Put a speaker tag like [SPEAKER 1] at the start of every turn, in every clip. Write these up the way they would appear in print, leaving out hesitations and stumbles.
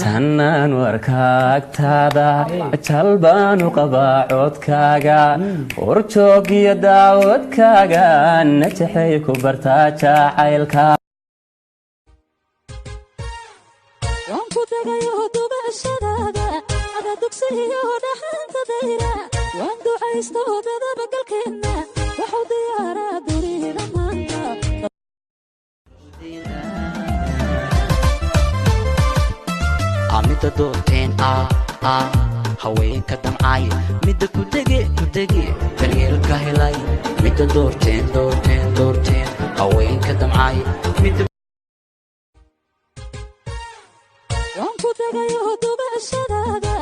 [SPEAKER 1] tanaan warkaagtaada jalbaanu qabaa codkaaga horjoogiyo daawadkaaga najaxay ku bartaa jacaylka
[SPEAKER 2] waan ku tagayo dubashadaada ada dugsiyo dhaxantadayda waan ducaysto dadaba galkeena wuxuu diyaaraa duriida maanta
[SPEAKER 3] amida doorteen haweenka damcay midda ku dege daryeelka helay midda doorteen haweenka damcay midda
[SPEAKER 2] waan ku tagayo dubashadaada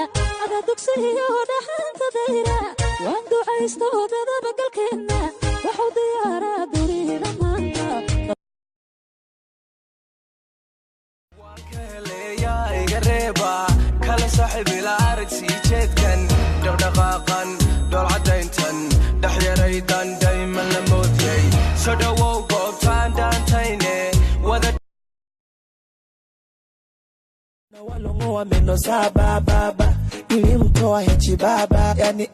[SPEAKER 2] ada dugsiyo dhaxantadayda waan ducaysto dadaba galkeena wuxuu diyaaraa duriida maanta
[SPEAKER 4] kala saaxiib ila arag sii jeedkan dhaqdhaqaaqan dhool cadayntan dhaxyaraydan dayman la moodiyay soo dhawow goobtaan dhaantayne wada
[SPEAKER 5] walungu wa meno saba baba ilimtoa hechi baba yani